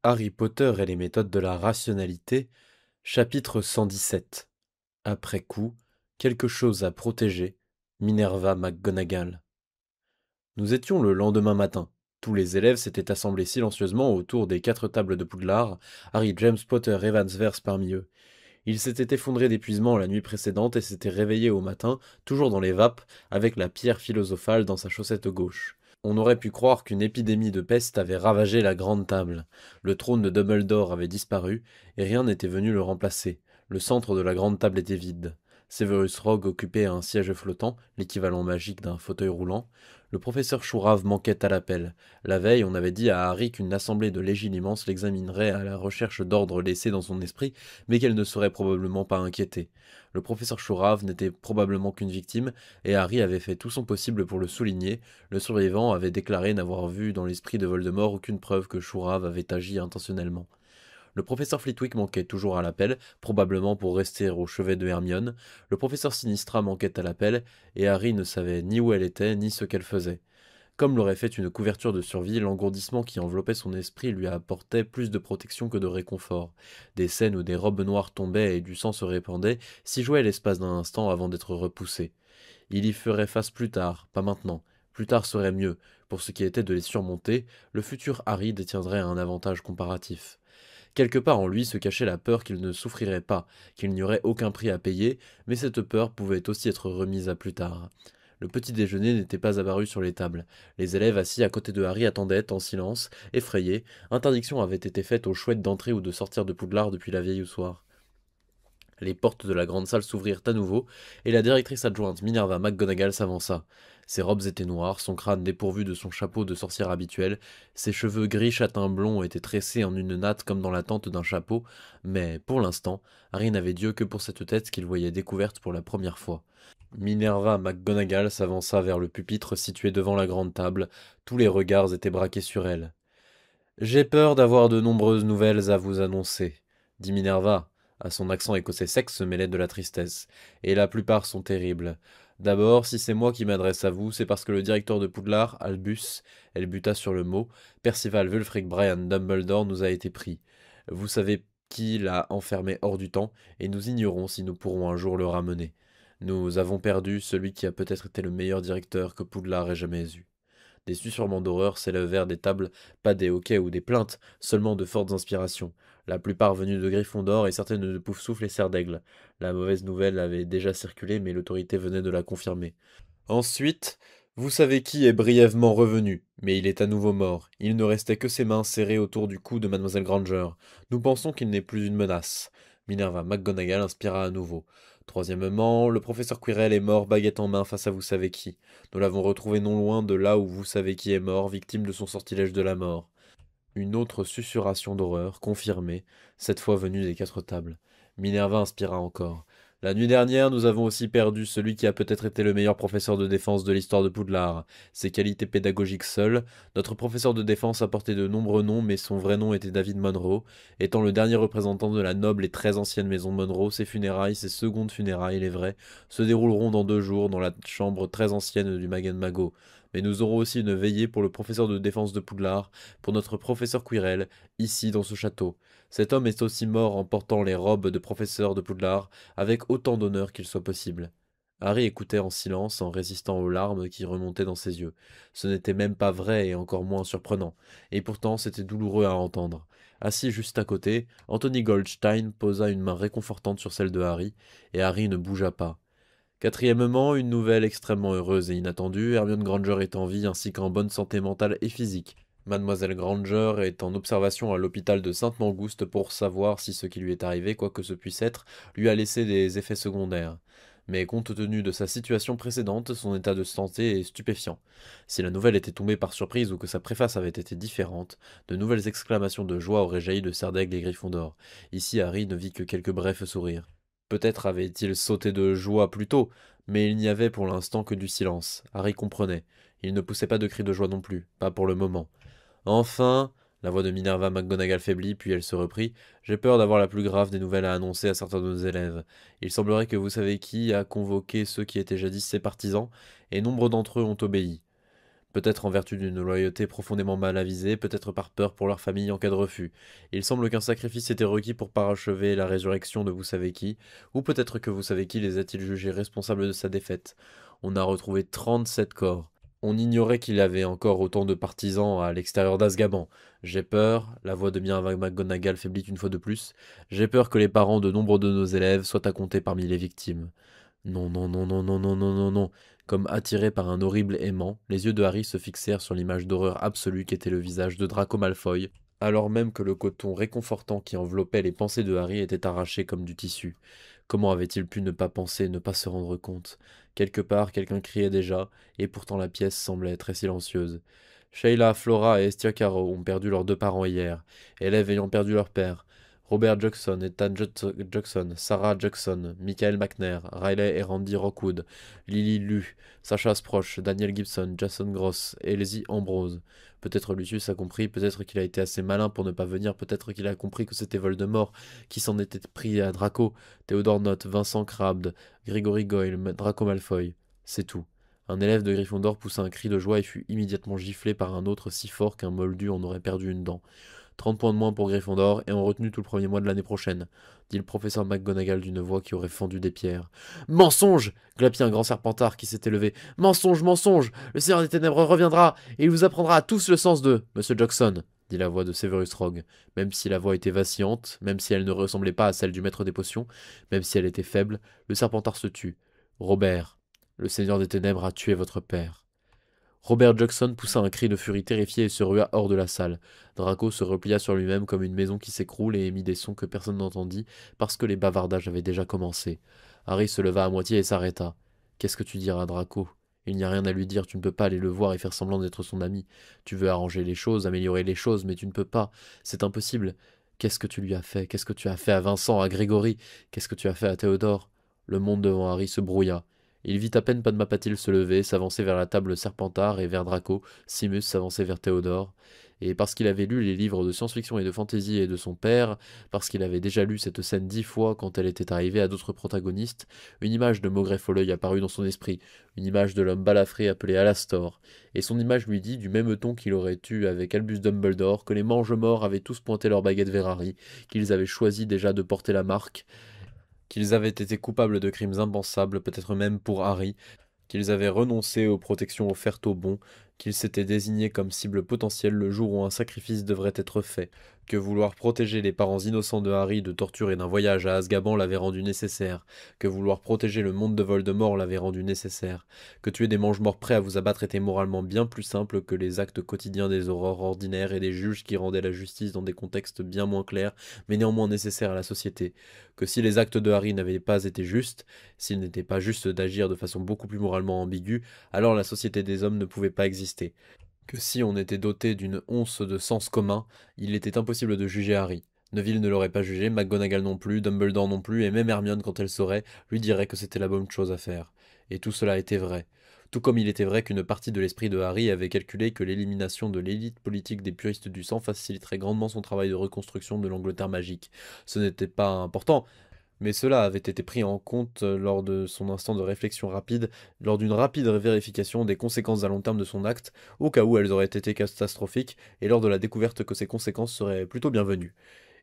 Harry Potter et les méthodes de la rationalité, chapitre 117. Après coup, quelque chose à protéger, Minerva McGonagall. Nous étions le lendemain matin. Tous les élèves s'étaient assemblés silencieusement autour des 4 tables de Poudlard, Harry, James Potter et Vance Verse parmi eux. Ils s'étaient effondrés d'épuisement la nuit précédente et s'étaient réveillés au matin, toujours dans les vapes, avec la pierre philosophale dans sa chaussette gauche. On aurait pu croire qu'une épidémie de peste avait ravagé la grande table. Le trône de Dumbledore avait disparu, et rien n'était venu le remplacer. Le centre de la grande table était vide. Severus Rogue occupait un siège flottant, l'équivalent magique d'un fauteuil roulant. Le professeur Chourave manquait à l'appel. La veille, on avait dit à Harry qu'une assemblée de légilimens l'examinerait à la recherche d'ordres laissés dans son esprit, mais qu'elle ne serait probablement pas inquiétée. Le professeur Chourave n'était probablement qu'une victime, et Harry avait fait tout son possible pour le souligner. Le survivant avait déclaré n'avoir vu dans l'esprit de Voldemort aucune preuve que Chourave avait agi intentionnellement. Le professeur Flitwick manquait toujours à l'appel, probablement pour rester au chevet de Hermione. Le professeur Sinistra manquait à l'appel, et Harry ne savait ni où elle était, ni ce qu'elle faisait. Comme l'aurait fait une couverture de survie, l'engourdissement qui enveloppait son esprit lui apportait plus de protection que de réconfort. Des scènes où des robes noires tombaient et du sang se répandait s'y jouaient l'espace d'un instant avant d'être repoussés. Il y ferait face plus tard, pas maintenant. Plus tard serait mieux. Pour ce qui était de les surmonter, le futur Harry détiendrait un avantage comparatif. Quelque part en lui se cachait la peur qu'il ne souffrirait pas, qu'il n'y aurait aucun prix à payer, mais cette peur pouvait aussi être remise à plus tard. Le petit déjeuner n'était pas apparu sur les tables. Les élèves assis à côté de Harry attendaient, en silence, effrayés. Interdiction avait été faite aux chouettes d'entrer ou de sortir de Poudlard depuis la veille au soir. Les portes de la grande salle s'ouvrirent à nouveau, et la directrice adjointe Minerva McGonagall s'avança. Ses robes étaient noires, son crâne dépourvu de son chapeau de sorcière habituel, ses cheveux gris châtain blond étaient tressés en une natte comme dans la tente d'un chapeau, mais, pour l'instant, Harry n'avait Dieu que pour cette tête qu'il voyait découverte pour la première fois. Minerva McGonagall s'avança vers le pupitre situé devant la grande table, tous les regards étaient braqués sur elle. J'ai peur d'avoir de nombreuses nouvelles à vous annoncer, dit Minerva. À son accent écossais sec se mêlait de la tristesse, et la plupart sont terribles. D'abord, si c'est moi qui m'adresse à vous, c'est parce que le directeur de Poudlard, Albus, elle buta sur le mot, Percival Wulfric Brian Dumbledore nous a été pris. Vous savez qui l'a enfermé hors du temps, et nous ignorons si nous pourrons un jour le ramener. Nous avons perdu celui qui a peut-être été le meilleur directeur que Poudlard ait jamais eu. Des susurrements d'horreur s'élevèrent des tables, pas des hoquets ou des plaintes, seulement de fortes inspirations, la plupart venues de Gryffondor et certaines de Poufsouffle et Serre d'Aigle. La mauvaise nouvelle avait déjà circulé, mais l'autorité venait de la confirmer. Ensuite, vous savez qui est brièvement revenu, mais il est à nouveau mort. Il ne restait que ses mains serrées autour du cou de mademoiselle Granger. Nous pensons qu'il n'est plus une menace. Minerva McGonagall inspira à nouveau. Troisièmement, le professeur Quirrell est mort baguette en main face à vous savez qui. Nous l'avons retrouvé non loin de là où vous savez qui est mort, victime de son sortilège de la mort. Une autre susurration d'horreur, confirmée, cette fois venue des 4 tables. Minerva inspira encore. La nuit dernière, nous avons aussi perdu celui qui a peut-être été le meilleur professeur de défense de l'histoire de Poudlard. Ses qualités pédagogiques seules, notre professeur de défense a porté de nombreux noms, mais son vrai nom était David Monroe. Étant le dernier représentant de la noble et très ancienne maison Monroe, ses funérailles, ses secondes funérailles, il est vrai, se dérouleront dans 2 jours dans la chambre très ancienne du Magen Mago. Mais nous aurons aussi une veillée pour le professeur de défense de Poudlard, pour notre professeur Quirrell, ici dans ce château. Cet homme est aussi mort en portant les robes de professeur de Poudlard, avec autant d'honneur qu'il soit possible. Harry écoutait en silence, en résistant aux larmes qui remontaient dans ses yeux. Ce n'était même pas vrai et encore moins surprenant, et pourtant c'était douloureux à entendre. Assis juste à côté, Anthony Goldstein posa une main réconfortante sur celle de Harry, et Harry ne bougea pas. Quatrièmement, une nouvelle extrêmement heureuse et inattendue, Hermione Granger est en vie ainsi qu'en bonne santé mentale et physique. Mademoiselle Granger est en observation à l'hôpital de Sainte-Mangouste pour savoir si ce qui lui est arrivé, quoi que ce puisse être, lui a laissé des effets secondaires. Mais compte tenu de sa situation précédente, son état de santé est stupéfiant. Si la nouvelle était tombée par surprise ou que sa préface avait été différente, de nouvelles exclamations de joie auraient jailli de Serdaigle et Gryffondor. Ici, Harry ne vit que quelques brefs sourires. Peut-être avait-il sauté de joie plus tôt, mais il n'y avait pour l'instant que du silence. Harry comprenait. Il ne poussait pas de cris de joie non plus, pas pour le moment. Enfin, la voix de Minerva McGonagall faiblit, puis elle se reprit. J'ai peur d'avoir la plus grave des nouvelles à annoncer à certains de nos élèves. Il semblerait que vous savez qui a convoqué ceux qui étaient jadis ses partisans, et nombre d'entre eux ont obéi. Peut-être en vertu d'une loyauté profondément mal avisée, peut-être par peur pour leur famille en cas de refus. Il semble qu'un sacrifice était requis pour parachever la résurrection de vous savez qui, ou peut-être que vous savez qui les a-t-il jugés responsables de sa défaite. On a retrouvé 37 corps. On ignorait qu'il y avait encore autant de partisans à l'extérieur d'Azkaban. J'ai peur, la voix de Minerva McGonagall faiblit une fois de plus, j'ai peur que les parents de nombre de nos élèves soient à compter parmi les victimes. Non, non, non, non, non, non, non, non, non. Comme attirés par un horrible aimant, les yeux de Harry se fixèrent sur l'image d'horreur absolue qu'était le visage de Draco Malfoy, alors même que le coton réconfortant qui enveloppait les pensées de Harry était arraché comme du tissu. Comment avait-il pu ne pas penser, ne pas se rendre compte? Quelque part, quelqu'un criait déjà, et pourtant la pièce semblait très silencieuse. Sheila, Flora et Estia Caro ont perdu leurs deux parents hier, élèves ayant perdu leur père. Robert Jackson, Ethan Jackson, Sarah Jackson, Michael McNair, Riley et Randy Rockwood, Lily Lu, Sacha Sproche, Daniel Gibson, Jason Gross, Elsie Ambrose. Peut-être Lucius a compris, peut-être qu'il a été assez malin pour ne pas venir, peut-être qu'il a compris que c'était Voldemort qui s'en était pris à Draco, Theodore Nott, Vincent Crabbe, Gregory Goyle, Draco Malfoy. C'est tout. Un élève de Gryffondor poussa un cri de joie et fut immédiatement giflé par un autre si fort qu'un moldu en aurait perdu une dent. 30 points de moins pour Gryffondor et en retenue tout le premier mois de l'année prochaine, dit le professeur McGonagall d'une voix qui aurait fendu des pierres. Mensonge glapit un grand serpentard qui s'était levé. Mensonge, mensonge. Le Seigneur des Ténèbres reviendra et il vous apprendra à tous le sens de Monsieur Jackson, dit la voix de Severus Rogue. Même si la voix était vacillante, même si elle ne ressemblait pas à celle du maître des potions, même si elle était faible, le serpentard se tut. Robert, le Seigneur des Ténèbres a tué votre père. Robert Jackson poussa un cri de furie terrifié et se rua hors de la salle. Draco se replia sur lui-même comme une maison qui s'écroule et émit des sons que personne n'entendit parce que les bavardages avaient déjà commencé. Harry se leva à moitié et s'arrêta. Qu'est-ce que tu diras, Draco? Il n'y a rien à lui dire, tu ne peux pas aller le voir et faire semblant d'être son ami. Tu veux arranger les choses, améliorer les choses, mais tu ne peux pas. C'est impossible. Qu'est-ce que tu lui as fait? Qu'est-ce que tu as fait à Vincent, à Grégory? Qu'est-ce que tu as fait à Théodore? Le monde devant Harry se brouilla. Il vit à peine Padma Patil se lever, s'avancer vers la table Serpentard et vers Draco, Simus s'avancer vers Théodore, et parce qu'il avait lu les livres de science-fiction et de fantasy et de son père, parce qu'il avait déjà lu cette scène 10 fois quand elle était arrivée à d'autres protagonistes, une image de Maugrey Folleuil apparut dans son esprit, une image de l'homme balafré appelé Alastor, et son image lui dit, du même ton qu'il aurait eu avec Albus Dumbledore, que les mange-morts avaient tous pointé leur baguette vers Harry, qu'ils avaient choisi déjà de porter la marque, qu'ils avaient été coupables de crimes impensables, peut-être même pour Harry, qu'ils avaient renoncé aux protections offertes aux bons, qu'ils s'étaient désignés comme cible potentielle le jour où un sacrifice devrait être fait, que vouloir protéger les parents innocents de Harry de torture et d'un voyage à Azkaban l'avait rendu nécessaire, que vouloir protéger le monde de Voldemort l'avait rendu nécessaire, que tuer des mange-morts prêts à vous abattre était moralement bien plus simple que les actes quotidiens des aurores ordinaires et des juges qui rendaient la justice dans des contextes bien moins clairs, mais néanmoins nécessaires à la société, que si les actes de Harry n'avaient pas été justes, s'il n'était pas juste d'agir de façon beaucoup plus moralement ambiguë, alors la société des hommes ne pouvait pas exister. Que si on était doté d'une once de sens commun, il était impossible de juger Harry. Neville ne l'aurait pas jugé, McGonagall non plus, Dumbledore non plus, et même Hermione, quand elle saurait, lui dirait que c'était la bonne chose à faire. Et tout cela était vrai. Tout comme il était vrai qu'une partie de l'esprit de Harry avait calculé que l'élimination de l'élite politique des puristes du sang faciliterait grandement son travail de reconstruction de l'Angleterre magique. Ce n'était pas important, mais cela avait été pris en compte lors de son instant de réflexion rapide, lors d'une rapide vérification des conséquences à long terme de son acte, au cas où elles auraient été catastrophiques, et lors de la découverte que ces conséquences seraient plutôt bienvenues.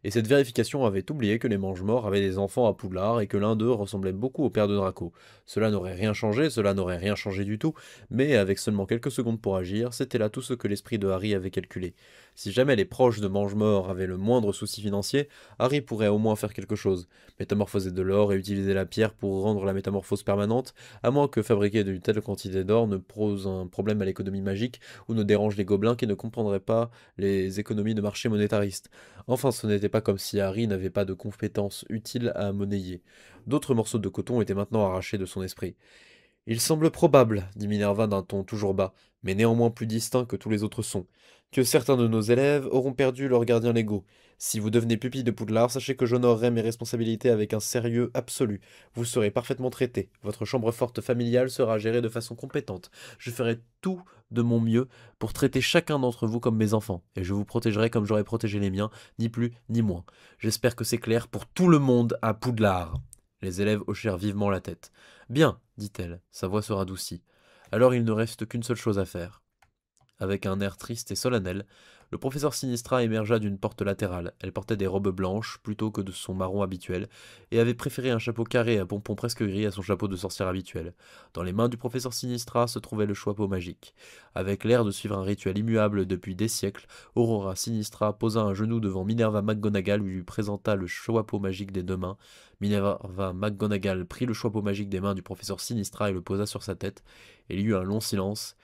Et cette vérification avait oublié que les Mangemorts avaient des enfants à Poudlard et que l'un d'eux ressemblait beaucoup au père de Draco. Cela n'aurait rien changé, cela n'aurait rien changé du tout, mais avec seulement quelques secondes pour agir, c'était là tout ce que l'esprit de Harry avait calculé. Si jamais les proches de Mangemort avaient le moindre souci financier, Harry pourrait au moins faire quelque chose. Métamorphoser de l'or et utiliser la pierre pour rendre la métamorphose permanente, à moins que fabriquer de telles quantités d'or ne pose un problème à l'économie magique ou ne dérange les gobelins qui ne comprendraient pas les économies de marché monétariste. Enfin, ce n'était pas comme si Harry n'avait pas de compétences utiles à monnayer. D'autres morceaux de coton étaient maintenant arrachés de son esprit. Il semble probable, dit Minerva d'un ton toujours bas, mais néanmoins plus distinct que tous les autres sons, que certains de nos élèves auront perdu leurs gardiens légaux. Si vous devenez pupille de Poudlard, sachez que j'honorerai mes responsabilités avec un sérieux absolu. Vous serez parfaitement traité. Votre chambre forte familiale sera gérée de façon compétente. Je ferai tout de mon mieux pour traiter chacun d'entre vous comme mes enfants, et je vous protégerai comme j'aurais protégé les miens, ni plus ni moins. J'espère que c'est clair pour tout le monde à Poudlard. Les élèves hochèrent vivement la tête. Bien, dit-elle, sa voix se radoucit. Alors il ne reste qu'une seule chose à faire. Avec un air triste et solennel, le professeur Sinistra émergea d'une porte latérale. Elle portait des robes blanches plutôt que de son marron habituel, et avait préféré un chapeau carré à pompons presque gris à son chapeau de sorcière habituel. Dans les mains du professeur Sinistra se trouvait le chapeau magique. Avec l'air de suivre un rituel immuable depuis des siècles, Aurora Sinistra posa un genou devant Minerva McGonagall et lui présenta le chapeau magique des deux mains. Minerva McGonagall prit le chapeau magique des mains du professeur Sinistra et le posa sur sa tête. Il y eut un long silence.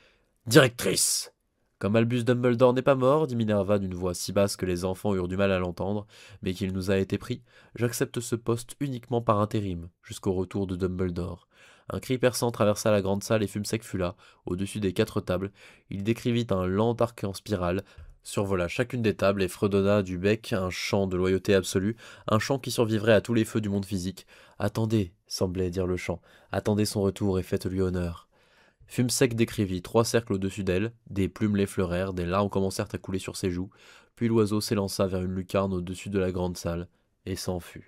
Directrice! Comme Albus Dumbledore n'est pas mort, dit Minerva d'une voix si basse que les enfants eurent du mal à l'entendre, mais qu'il nous a été pris, j'accepte ce poste uniquement par intérim, jusqu'au retour de Dumbledore. Un cri perçant traversa la grande salle et Fumsec fut là, au-dessus des 4 tables. Il décrivit un lent arc en spirale, survola chacune des tables et fredonna du bec un chant de loyauté absolue, un chant qui survivrait à tous les feux du monde physique. Attendez, semblait dire le chant, attendez son retour et faites-lui honneur. Fumsec décrivit 3 cercles au-dessus d'elle, des plumes l'effleurèrent, des larmes commencèrent à couler sur ses joues, puis l'oiseau s'élança vers une lucarne au-dessus de la grande salle, et s'enfuit.